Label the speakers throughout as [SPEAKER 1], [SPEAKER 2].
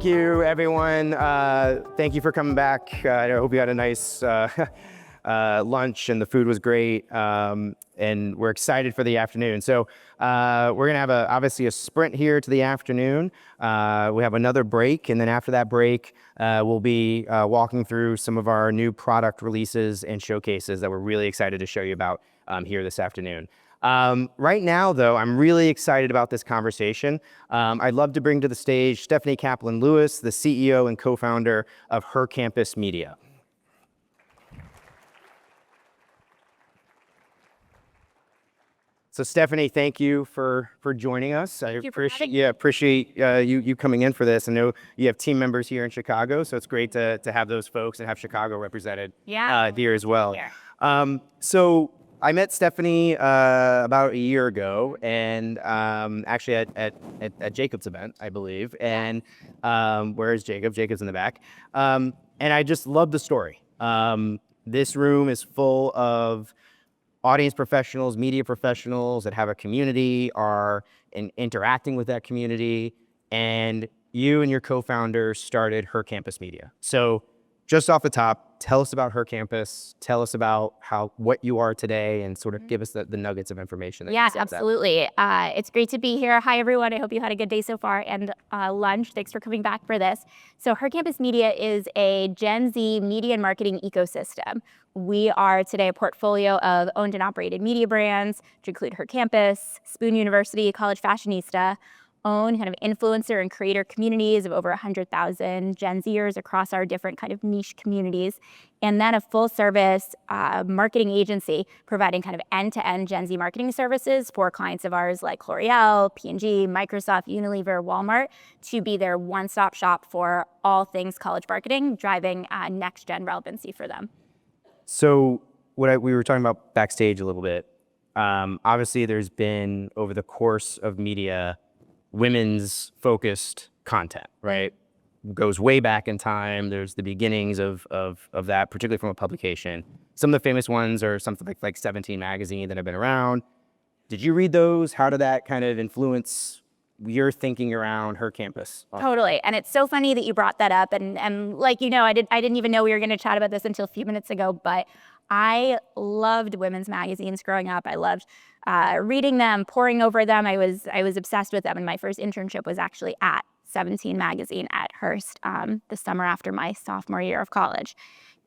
[SPEAKER 1] Thank you, everyone. Thank you for coming back. I hope you had a nice lunch and the food was great. And we're excited for the afternoon. So we're going to have obviously a sprint here to the afternoon. We have another break, and then after that break, we'll be walking through some of our new product releases and showcases that we're really excited to show you about here this afternoon. Right now, though, I'm really excited about this conversation. I'd love to bring to the stage Stephanie Kaplan Lewis, the CEO and co-founder of Her Campus Media. So Stephanie, thank you for joining us. I appreciate you coming in for this. I know you have team members here in Chicago, so it's great to have those folks and have Chicago represented here as well. So I met Stephanie about a year ago, and actually at Jacob's event, I believe. And where is Jacob? Jacob's in the back. And I just love the story. This room is full of audience professionals, media professionals that have a community, are interacting with that community, and you and your co-founder started Her Campus Media. So just off the top, tell us about Her Campus, tell us about what you are today, and sort of give us the nuggets of information.
[SPEAKER 2] Yeah, absolutely. It's great to be here. Hi, everyone. I hope you had a good day so far and lunch. Thanks for coming back for this. So Her Campus Media is a Gen Z media and marketing ecosystem. We are today a portfolio of owned and operated media brands, which include Her Campus, Spoon University, College Fashionista, own kind of influencer and creator communities of over 100,000 Gen Zers across our different kind of niche communities, and then a full service marketing agency providing kind of end-to-end Gen Z marketing services for clients of ours like L'Oreal, P&G, Microsoft, Unilever, Walmart, to be their one-stop shop for all things college marketing, driving next-gen relevancy for them.
[SPEAKER 1] So we were talking about backstage a little bit. Obviously, there's been, over the course of media, women's focused content, right? Goes way back in time. There's the beginnings of that, particularly from a publication. Some of the famous ones are something like 17 magazine that have been around. Did you read those? How did that kind of influence your thinking around Her Campus?
[SPEAKER 2] Totally. And it's so funny that you brought that up. And like, you know, I didn't even know we were going to chat about this until a few minutes ago, but I loved women's magazines growing up. I loved reading them, poring over them. I was obsessed with them. And my first internship was actually at 17 magazine at Hearst the summer after my sophomore year of college.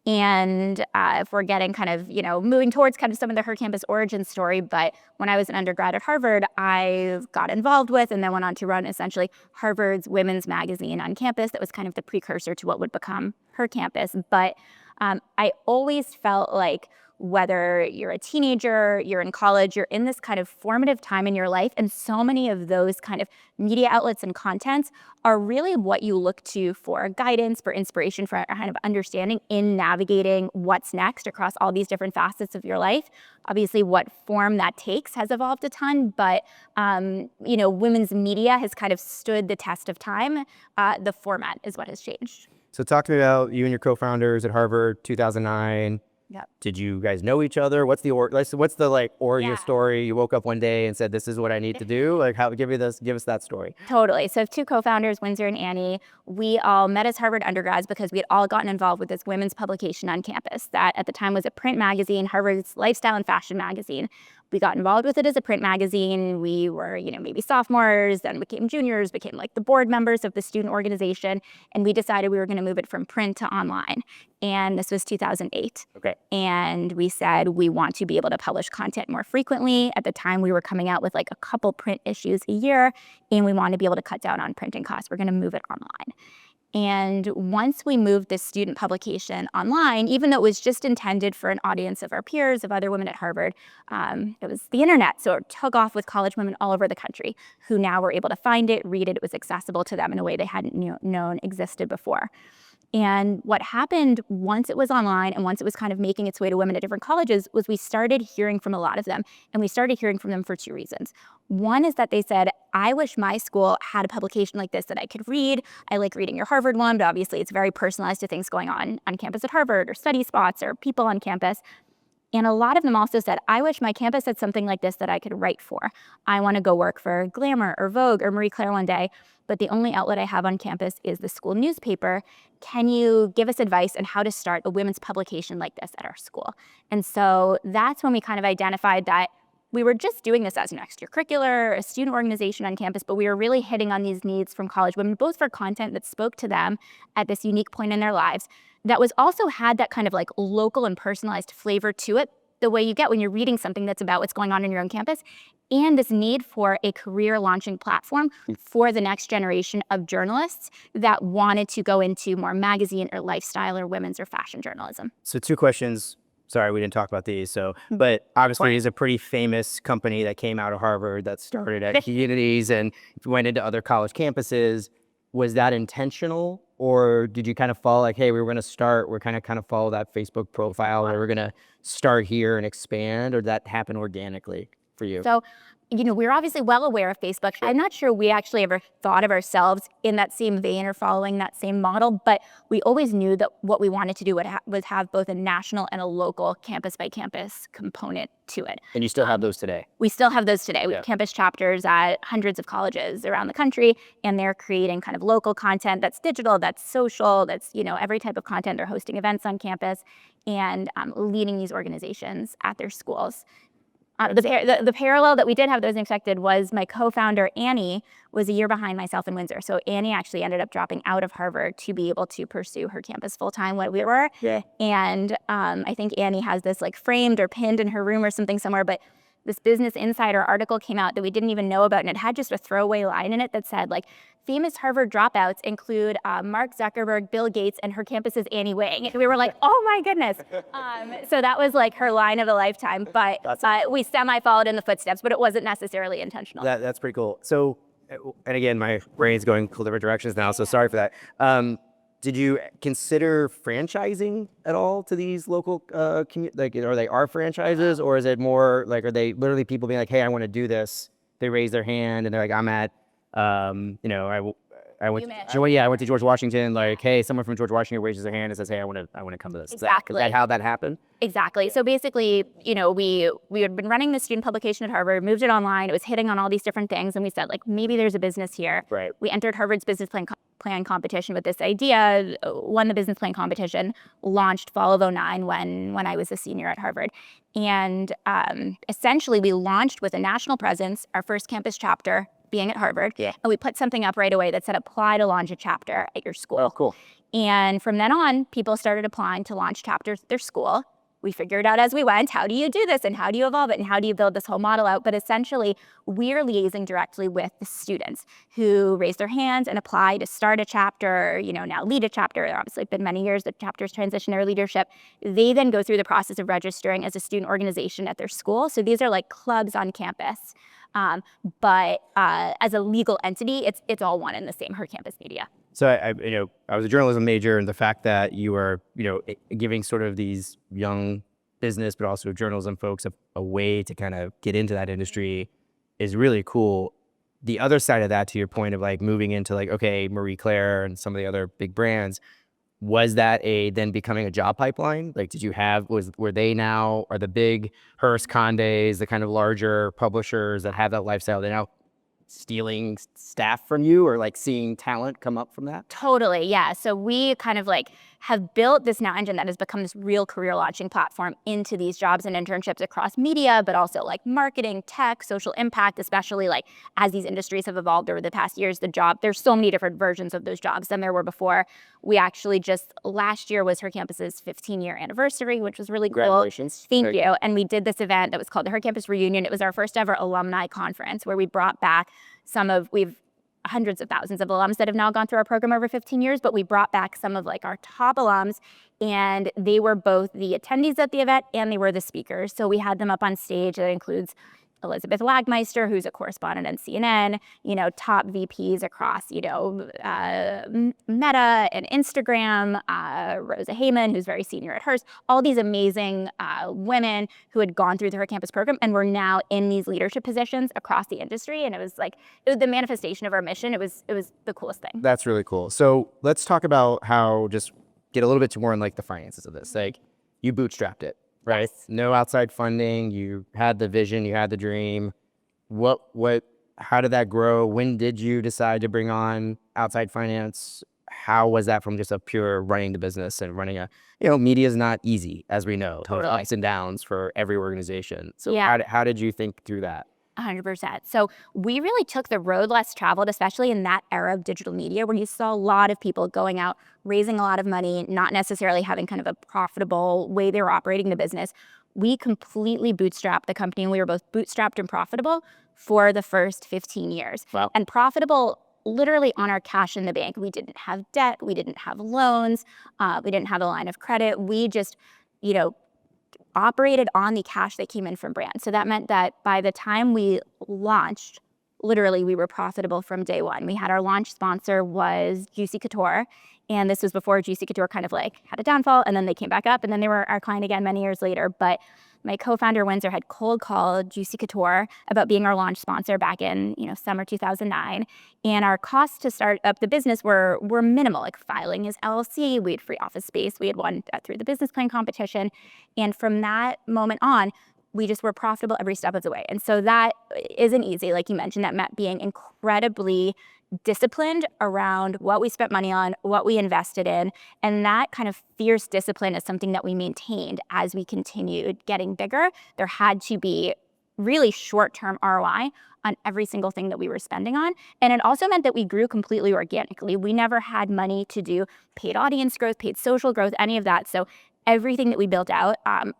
[SPEAKER 2] And if we're getting kind of, you know, moving towards kind of some of the Her Campus origin story, but when I was an undergrad at Harvard, I got involved with and then went on to run essentially Harvard's women's magazine on campus that was kind of the precursor to what would become Her Campus. But I always felt like whether you're a teenager, you're in college, you're in this kind of formative time in your life, and so many of those kind of media outlets and contents are really what you look to for guidance, for inspiration, for kind of understanding in navigating what's next across all these different facets of your life. Obviously, what form that takes has evolved a ton, but you know, women's media has kind of stood the test of time. The format is what has changed.
[SPEAKER 1] So talk to me about you and your co-founders at Harvard, 2009.
[SPEAKER 2] Yep.
[SPEAKER 1] Did you guys know each other? What's the origin story? You woke up one day and said, "This is what I need to do." Like, give us that story.
[SPEAKER 2] Totally. So I have two co-founders, Windsor and Annie. We all met as Harvard undergrads because we had all gotten involved with this women's publication on campus that at the time was a print magazine, Harvard's lifestyle and fashion magazine. We got involved with it as a print magazine. We were, you know, maybe sophomores, then became juniors, became like the board members of the student organization, and we decided we were going to move it from print to online. And this was 2008.
[SPEAKER 1] Okay.
[SPEAKER 2] And we said we want to be able to publish content more frequently. At the time, we were coming out with like a couple print issues a year, and we want to be able to cut down on printing costs. We're going to move it online. And once we moved this student publication online, even though it was just intended for an audience of our peers, of other women at Harvard, it was the internet. So it took off with college women all over the country who now were able to find it, read it. It was accessible to them in a way they hadn't known existed before. And what happened once it was online and once it was kind of making its way to women at different colleges was we started hearing from a lot of them. And we started hearing from them for two reasons. One is that they said, I wish my school had a publication like this that I could read. I like reading your Harvard one, but obviously it's very personalized to things going on campus at Harvard or study spots or people on campus. And a lot of them also said, I wish my campus had something like this that I could write for. I want to go work for Glamour or Vogue or Marie Claire one day, but the only outlet I have on campus is the school newspaper. Can you give us advice on how to start a women's publication like this at our school? And so that's when we kind of identified that we were just doing this as an extracurricular, a student organization on campus, but we were really hitting on these needs from college women, both for content that spoke to them at this unique point in their lives, that was also had that kind of like local and personalized flavor to it, the way you get when you're reading something that's about what's going on in your own campus, and this need for a career launching platform for the next generation of journalists that wanted to go into more magazine or lifestyle or women's or fashion journalism.
[SPEAKER 1] So 2 questions. Sorry, we didn't talk about these. So, but obviously it's a pretty famous company that came out of Harvard that started at communities and went into other college campuses. Was that intentional, or did you kind of follow like, hey, we're going to start, we're kind of follow that Facebook profile, or we're going to start here and expand, or did that happen organically for you?
[SPEAKER 2] So, we're obviously well aware of Facebook. I'm not sure we actually ever thought of ourselves in that same vein or following that same model, but we always knew that what we wanted to do was have both a national and a local campus by campus component to it.
[SPEAKER 1] And you still have those today?
[SPEAKER 2] We still have those today. We have campus chapters at hundreds of colleges around the country, and they're creating kind of local content that's digital, that's social, that's, every type of content. They're hosting events on campus and leading these organizations at their schools. The parallel that we did have that was unexpected was my co-founder, Annie, was a year behind myself in Windsor. So Annie actually ended up dropping out of Harvard to be able to pursue her campus full-time when we were.
[SPEAKER 1] Yeah.
[SPEAKER 2] And I think Annie has this like framed or pinned in her room or something somewhere, but this Business Insider article came out that we didn't even know about, and it had just a throwaway line in it that said, like, famous Harvard dropouts include Mark Zuckerberg, Bill Gates, and her campus is Annie Wang. And we were like, oh my goodness. So that was like her line of a lifetime, but we semi-followed in the footsteps, but it wasn't necessarily intentional.
[SPEAKER 1] That's pretty cool. So, and again, my brain's going cool different directions now, so sorry for that. Did you consider franchising at all to these local are they franchises, or is it more like, are they literally people being like, hey, I want to do this? They raise their hand and they're like, I'm at, I went to George Washington. Like, hey, someone from George Washington raises their hand and says, hey, I want to come to this.
[SPEAKER 2] Exactly.
[SPEAKER 1] Is that how that happened?
[SPEAKER 2] Exactly. So basically, we had been running this student publication at Harvard, moved it online. It was hitting on all these different things, and we said, like, maybe there's a business here.
[SPEAKER 1] Right.
[SPEAKER 2] We entered Harvard's business plan competition with this idea, won the business plan competition, launched fall of 2009 when I was a senior at Harvard. And essentially, we launched with a national presence, our first campus chapter being at Harvard.
[SPEAKER 1] Yeah.
[SPEAKER 2] And we put something up right away that said, apply to launch a chapter at your school.
[SPEAKER 1] Oh, cool.
[SPEAKER 2] And from then on, people started applying to launch chapters at their school. We figured out as we went, how do you do this and how do you evolve it and how do you build this whole model out? But essentially, we're liaising directly with the students who raise their hands and apply to start a chapter, now lead a chapter. Obviously, it's been many years that chapters transition their leadership. They then go through the process of registering as a student organization at their school. So these are like clubs on campus. But as a legal entity, it's all one and the same, Her Campus Media.
[SPEAKER 1] So I was a journalism major, and the fact that you are, giving sort of these young business, but also journalism folks a way to kind of get into that industry is really cool. The other side of that, to your point of like moving into like, okay, Marie Claire and some of the other big brands, was that then becoming a job pipeline? Like, were they now, are the big Hearst, Condés, the kind of larger publishers that have that lifestyle, they're now stealing staff from you, or like seeing talent come up from that?
[SPEAKER 2] Totally, yeah. So we kind of like have built this now engine that has become this real career launching platform into these jobs and internships across media, but also like marketing, tech, social impact, especially like as these industries have evolved over the past years, there's so many different versions of those jobs than there were before. We actually last year was Her Campus's 15-year anniversary, which was really cool.
[SPEAKER 1] Congratulations.
[SPEAKER 2] Thank you. And we did this event that was called the Her Campus Reunion. It was our first ever alumni conference where we brought back we've hundreds of thousands of alums that have now gone through our program over 15 years, but we brought back some of like our top alums, and they were both the attendees at the event and they were the speakers. So we had them up on stage. That includes Elizabeth Wagmeister, who's a correspondent on CNN, top VPs across, Meta and Instagram, Rosa Heyman, who's very senior at Hearst, all these amazing women who had gone through the Her Campus program and were now in these leadership positions across the industry. And it was the manifestation of our mission. It was the coolest thing.
[SPEAKER 1] That's really cool. So let's talk about how, just get a little bit more in like the finances of this. Like, you bootstrapped it. right?
[SPEAKER 2] Yes.
[SPEAKER 1] No outside funding. You had the vision, you had the dream. How did that grow? When did you decide to bring on outside finance? How was that from just a pure running the business and running media is not easy, as we know. There's
[SPEAKER 2] Totally.
[SPEAKER 1] ups and downs for every organization. So
[SPEAKER 2] Yeah.
[SPEAKER 1] how did you think through that?
[SPEAKER 2] 100%. So we really took the road less traveled, especially in that era of digital media where you saw a lot of people going out, raising a lot of money, not necessarily having kind of a profitable way they were operating the business. We completely bootstrapped the company, and we were both bootstrapped and profitable for the first 15 years.
[SPEAKER 1] Wow.
[SPEAKER 2] And profitable literally on our cash in the bank. We didn't have debt. We didn't have loans. We didn't have a line of credit. We just, operated on the cash that came in from brands. So that meant that by the time we launched, literally we were profitable from day one. We had our launch sponsor was Juicy Couture. And this was before Juicy Couture kind of like had a downfall, and then they came back up, and then they were our client again many years later. But my co-founder Windsor had cold called Juicy Couture about being our launch sponsor back in summer 2009, and our costs to start up the business were minimal, like filing his LLC. We had free office space. We had won through the business plan competition, and from that moment on, we just were profitable every step of the way. And so that isn't easy, like you mentioned. That meant being incredibly disciplined around what we spent money on, what we invested in. And that kind of fierce discipline is something that we maintained as we continued getting bigger. There had to be really short-term ROI on every single thing that we were spending on. And it also meant that we grew completely organically. We never had money to do paid audience growth, paid social growth, any of that. So everything that we built out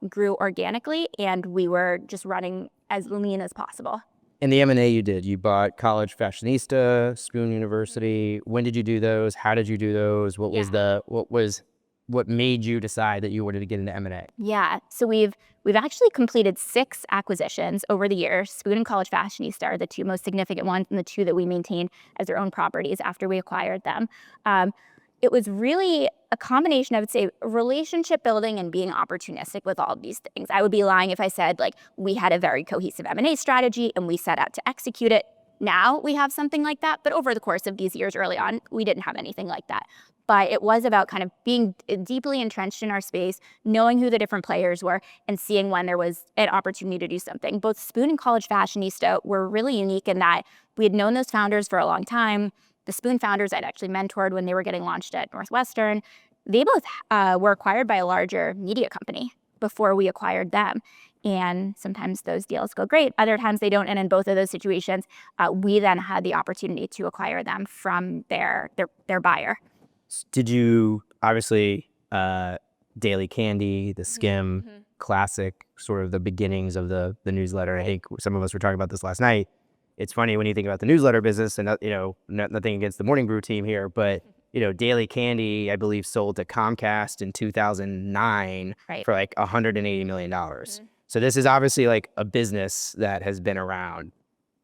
[SPEAKER 2] grew organically, and we were just running as lean as possible.
[SPEAKER 1] And the M&A you did, you bought College Fashionista, Spoon University. When did you do those? How did you do those? What made you decide that you wanted to get into M&A?
[SPEAKER 2] Yeah, so we've actually completed 6 acquisitions over the years. Spoon and College Fashionista are the 2 most significant ones, and the 2 that we maintained as their own properties after we acquired them. It was really a combination, I would say, relationship building and being opportunistic with all of these things. I would be lying if I said like we had a very cohesive M&A strategy and we set out to execute it. Now we have something like that, but over the course of these years early on, we didn't have anything like that. But it was about kind of being deeply entrenched in our space, knowing who the different players were, and seeing when there was an opportunity to do something. Both Spoon and College Fashionista were really unique in that we had known those founders for a long time. The Spoon founders I'd actually mentored when they were getting launched at Northwestern. They both were acquired by a larger media company before we acquired them. And sometimes those deals go great. Other times they don't. And in both of those situations, we then had the opportunity to acquire them from their buyer.
[SPEAKER 1] Did you, obviously, Daily Candy, the Skim, classic, sort of the beginnings of the newsletter. I think some of us were talking about this last night. It's funny when you think about the newsletter business, and nothing against the Morning Brew team here, but Daily Candy, I believe, sold to Comcast in 2009 for like $180 million. So this is obviously like a business that has been around.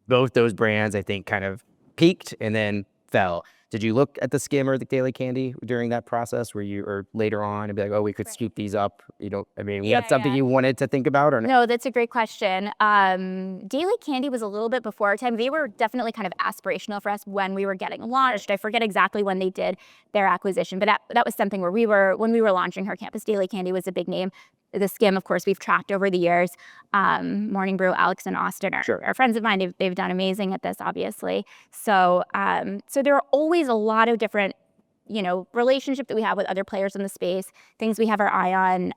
[SPEAKER 1] Both those brands, I think, kind of peaked and then fell. Did you look at the Skim or the Daily Candy during that process where you, or later on, and be like, oh, we could scoop these up? That's something you wanted to think about, or no?
[SPEAKER 2] No, that's a great question. Daily Candy was a little bit before our time. They were definitely kind of aspirational for us when we were getting launched. I forget exactly when they did their acquisition, but that was something where when we were launching her campus, Daily Candy was a big name. The Skim, of course, we've tracked over the years. Morning Brew, Alex and Austin are friends of mine. They've done amazing at this, obviously. So there are always a lot of different, relationship that we have with other players in the space, things we have our eye on.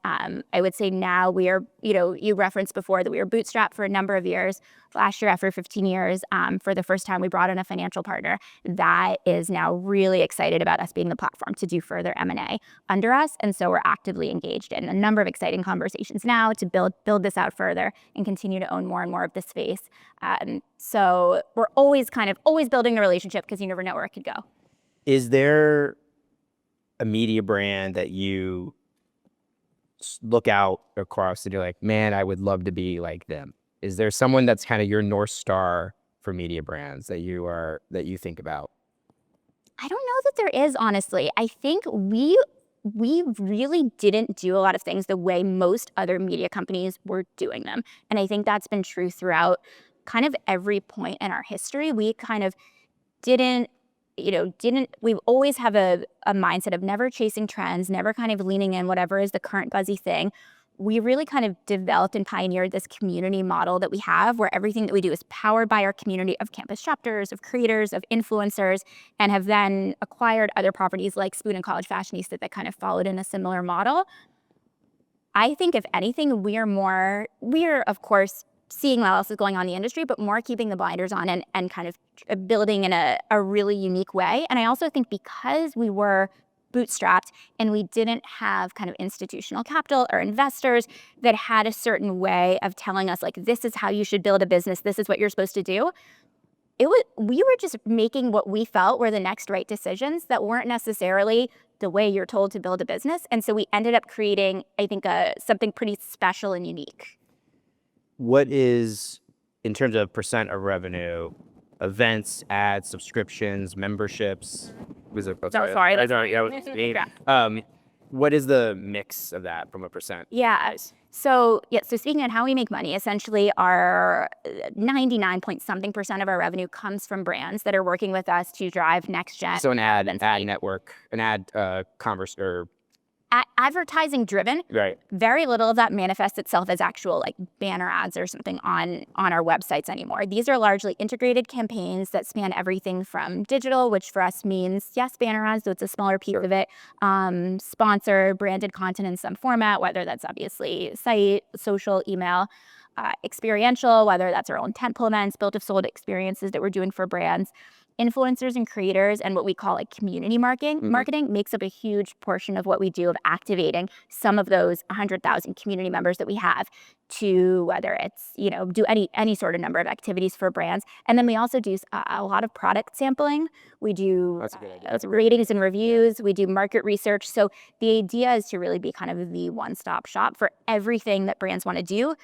[SPEAKER 2] I would say now we are, you referenced before that we were bootstrapped for a number of years. Last year, after 15 years, for the first time, we brought in a financial partner that is now really excited about us being the platform to do further M&A under us. And so we're actively engaged in a number of exciting conversations now to build this out further and continue to own more and more of the space. So we're always building the relationship because you never know where it could go.
[SPEAKER 1] Is there a media brand that you look out across and you're like, man, I would love to be like them? Is there someone that's kind of your North Star for media brands that you think about?
[SPEAKER 2] I don't know that there is, honestly. I think we really didn't do a lot of things the way most other media companies were doing them. And I think that's been true throughout kind of every point in our history. We kind of we've always have a mindset of never chasing trends, never kind of leaning in whatever is the current buzzy thing. we really kind of developed and pioneered this community model that we have, where everything that we do is powered by our community of campus chapters, of creators, of influencers, and have then acquired other properties like Spoon and College Fashionista that kind of followed in a similar model. I think if anything, we're of course seeing what else is going on in the industry, but more keeping the blinders on and kind of building in a really unique way. And I also think because we were bootstrapped and we didn't have kind of institutional capital or investors that had a certain way of telling us, like, this is how you should build a business, this is what you're supposed to do. We were just making what we felt were the next right decisions that weren't necessarily the way you're told to build a business. And so we ended up creating, I think, something pretty special and unique.
[SPEAKER 1] What is, in terms of percent of revenue, events, ads, subscriptions, memberships? Was it?
[SPEAKER 2] Sorry.
[SPEAKER 1] What is the mix of that from a percent?
[SPEAKER 2] Yeah. So speaking on how we make money, essentially our 99-point-something% of our revenue comes from brands that are working with us to drive next gen.
[SPEAKER 1] So an ad network, an ad commerce or
[SPEAKER 2] advertising driven.
[SPEAKER 1] Right.
[SPEAKER 2] Very little of that manifests itself as actual like banner ads or something on our websites anymore. These are largely integrated campaigns that span everything from digital, which for us means, yes, banner ads, so it's a smaller piece of it, sponsor, branded content in some format, whether that's obviously site, social, email, experiential, whether that's our own tentpole events, built of sold experiences that we're doing for brands. Influencers and creators and what we call like community marketing makes up a huge portion of what we do of activating some of those 100,000 community members that we have to, whether it's, do any sort of number of activities for brands. And then we also do a lot of product sampling. We do ratings and reviews. We do market research. So the idea is to really be kind of the one-stop shop for everything that brands want to do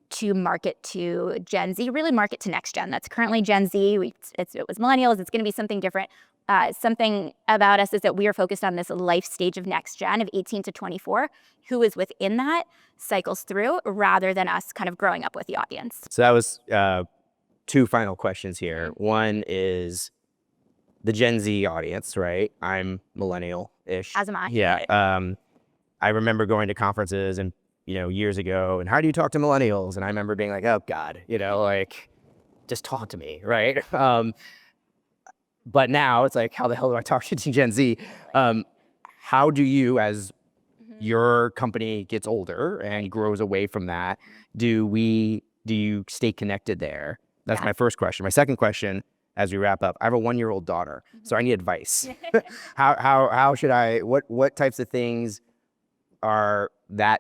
[SPEAKER 2] to market to Gen Z, really market to next gen. That's currently Gen Z. It was millennials. It's going to be something different. Something about us is that we are focused on this life stage of next gen of 18 to 24, who is within that, cycles through, rather than us kind of growing up with the audience.
[SPEAKER 1] So that was two final questions here. One is the Gen Z audience, right? I'm millennial-ish.
[SPEAKER 2] As am I.
[SPEAKER 1] Yeah. I remember going to conferences and years ago, and how do you talk to millennials? And I remember being like, oh God, like, just talk to me, right? But now it's like, how the hell do I talk to Gen Z? How do you, as your company gets older and grows away from that, do you stay connected there? That's my first question. My second question, as we wrap up, I have a 1-year-old daughter, so I need advice. How should I, what types of things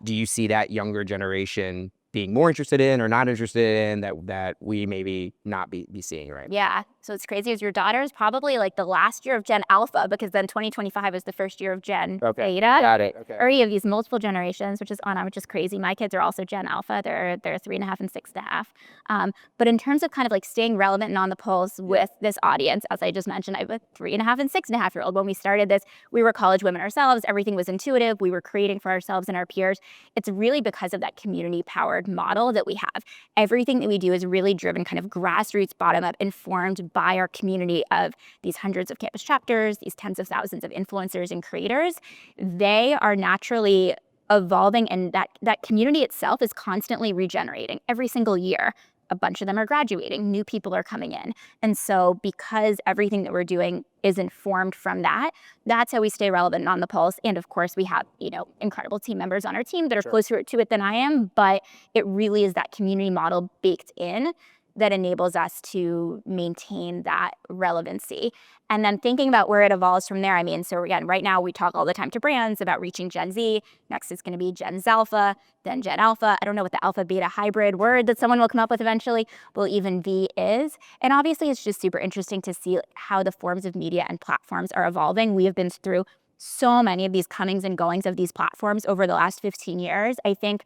[SPEAKER 1] do you see that younger generation being more interested in or not interested in that we maybe not be seeing right now?
[SPEAKER 2] Yeah. So it's crazy, as your daughter is probably like the last year of Gen Alpha, because then 2025 is the first year of Gen Beta.
[SPEAKER 1] Got it. Okay.
[SPEAKER 2] Or you have these multiple generations, which is crazy. My kids are also Gen Alpha. They're 3.5 and 6.5. But in terms of kind of like staying relevant and on the pulse with this audience, as I just mentioned, I have a 3.5 and 6.5-year-old. When we started this, we were college women ourselves. Everything was intuitive. We were creating for ourselves and our peers. It's really because of that community-powered model that we have. Everything that we do is really driven kind of grassroots, bottom-up, informed by our community of these hundreds of campus chapters, these tens of thousands of influencers and creators. They are naturally evolving, and that community itself is constantly regenerating every single year. A bunch of them are graduating, new people are coming in. And so because everything that we're doing is informed from that, that's how we stay relevant and on the pulse. And of course, we have, incredible team members on our team that are closer to it than I am, but it really is that community model baked in that enables us to maintain that relevancy. And then thinking about where it evolves from there, so again, right now we talk all the time to brands about reaching Gen Z. Next is going to be Gen Zalpha, then Gen Alpha. I don't know what the alpha beta hybrid word that someone will come up with eventually will even be is. And obviously it's just super interesting to see how the forms of media and platforms are evolving. We have been through so many of these comings and goings of these platforms over the last 15 years. I think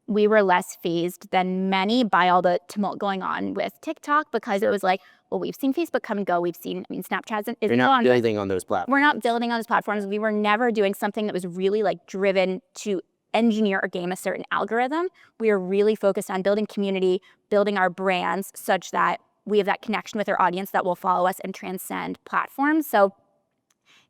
[SPEAKER 2] we were less phased than many by all the tumult going on with TikTok, because it was like, well, we've seen Facebook come and go. We've seen, Snapchat is
[SPEAKER 1] You're not building on those platforms.
[SPEAKER 2] We're not building on those platforms. We were never doing something that was really like driven to engineer or game a certain algorithm. We are really focused on building community, building our brands such that we have that connection with our audience that will follow us and transcend platforms. So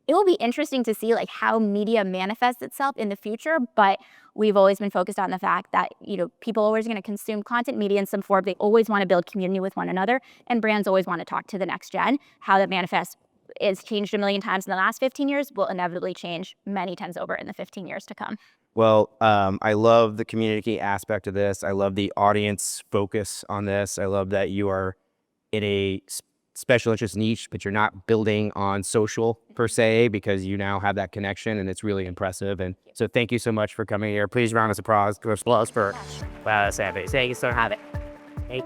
[SPEAKER 2] it will be interesting to see like how media manifests itself in the future. But we've always been focused on the fact that, you know, people are always going to consume content media in some form. They always want to build community with one another, and brands always want to talk to the next gen. How that manifests is changed a million times in the last 15 years, will inevitably change many times over in the 15 years to come.
[SPEAKER 1] Well, I love the community aspect of this. I love the audience focus on this. I love that you are in a special interest niche, but you're not building on social per se, because you now have that connection, and it's really impressive. And so thank you so much for coming here. Please round us applause for Stephanie.
[SPEAKER 2] Thank you for having me.